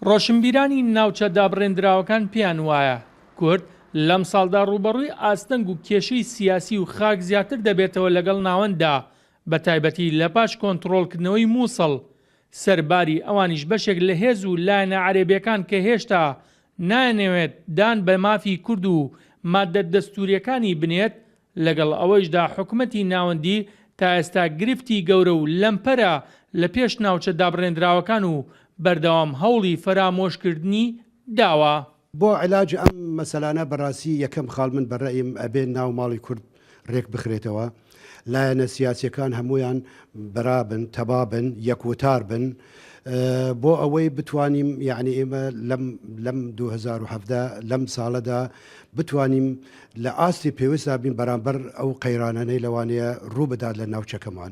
ڕۆشنبیرانی ناوچە دابڕێنراوەکان پێیان وایە کورد لەم ساڵدا ڕوبەڕووی ئاستەنگ و کێشەی سیاسی و خاک زیاتر دەبێتەوە لەگەڵ ناوەنددا بە تایبەتی لە پاش کۆنتڕۆڵکردنەوەی مووسڵ سەرباری ئەوانیش بەشێک لە هێز و لایەنە عەرێبیەکان کە هێشتا نانەوێت دان بە مافی کورد و ماددە دەستووریەکانی بنێت لەگەڵ ئەوەیشدا حکوومەتی ناوەندی تا ئێستا گرفتی گەورە و لەمپەرە لە پێش ناوچە دابڕێنراوەکان و بەردەوام هەوڵی فەرامۆشکردنی داوە. بۆ علاج ئەم مەسەلانە بەڕاستی یەکەم خاڵ من بەڕێیم ئەبێن ناو ماڵی کورد ڕێک بخرێتەوە لایەنە سیاسیەکان هەمویان بەرابن تەبابن یەکوتار بن بۆ ئەوەی بتوانیم یعنی ئێمە لەم 2017 لەم ساڵەدا بتوانیم لە ئاستی پێویستدا بین بەرامبەر ئەو قەیرانانەی لەوانەیە ڕوو بدات لە ناوچەکەمان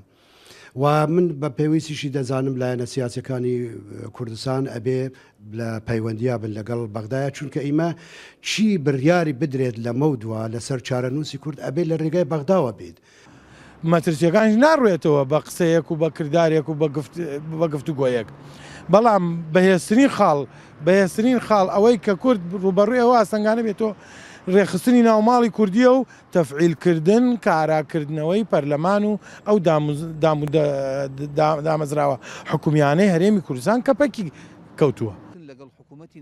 و من بە پێویستیشی دەزانم لایەنە سیاسەکانی کوردستان ئەبێ لە پەیوەندیا بن لەگەڵ بەغدایە چونکە ئیمە چی بڕیاری بدرێت لە مەودووە لەسەر چارەنووسی کورد ئەبێ لە ڕێگای بەغداوە بێت مەترسیەکانش ناڕوێتەوە بە قسەیەک و بە کردارێک و بە گفتوگۆیەک بەڵام بەهێزترین خاڵ ئەوەی کە کورد ڕوبەڕووی ئەوە ئاسەنگانە بێتەوە ڕێخستنی ناوماڵی کوردیە و تەفعیلکردن کاراکردنەوەی پەرلەمان و ئەو دامەزراوە حکومیانەی هەرێمی کوردستان کە پەکی کەوتووە.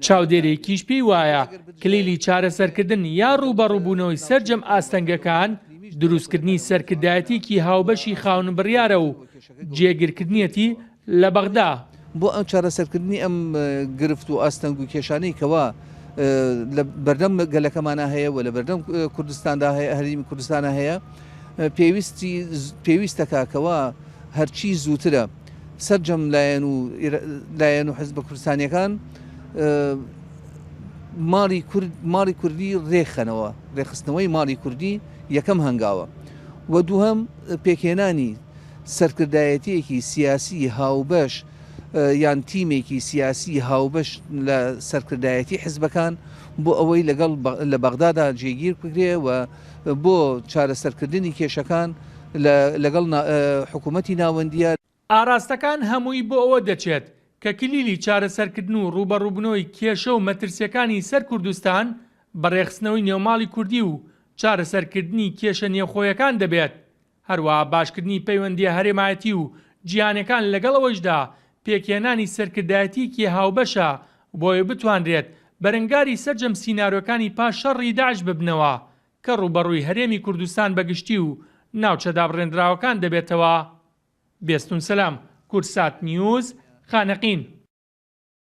چاودێرێکیش پێی وایە کلیلی چارەسەرکردن یا ڕوبەڕووبوونەوەی سەرجەم ئاستەنگەکان دروستکردنی سەرکردایەتێکی هاوبەشی خاون بڕیارە و جێگیرکردنیەتی لە بەغدا. بۆ ئەم چارەسەرکردنی ئەم گرفت و ئاستەنگ و کێشانەی کەوا لە بەردەم گەلەکەمانە هەیە و لە بەردەم کوردستاندا هەیە هەرێمی کوردستانە هەیە پێویستەکەکەوە هەرچی زووترە سەرجەم لایەن و حیزبە کوردستانیەکان ماڵی کوردی ڕێخەنەوە ڕێخستنەوەی ماڵی کوردی یەکەم هەنگاوە و دووهەم پێکهێنانی سەرکردایەتیەکی سیاسی هاوبەش یان تیمێکی سیاسی هاوبەش لە سەرکردایەتی حیزبەکان بۆ ئەوەی لە بەغدادا جێگیر بکرێ و بۆ چارەسەرکردنی کێشەکان لەگەڵ حکوومەتی ناوەندیە. ئاراستەکان هەمووی بۆ ئەوە دەچێت کە کلیلی چارەسەرکردن و ڕوبەڕووبنەوەی کێشە و مەترسیەکانی سەر کوردستان بەڕێخستنەوەی نێوماڵی کوردی و چارەسەرکردنی کێشە نێوخۆیەکان دەبێت هەروەها باشکردنی پەیوەندیە هەرێمایەتی و جیهانەکان لەگەڵەوەشدا پێکهێنانی سەرکردایەتیکی هاوبەشە بۆیە بتوانرێت بەرەنگاری سەرجەم سیناریۆکانی پاش شەڕی داعش ببنەوە کە ڕوبەڕووی هەرێمی کوردستان بەگشتی و ناوچە دابڕێنراوەکان دەبێتەوە. بێستون سەلام، کورسات نیوز، خانەقین.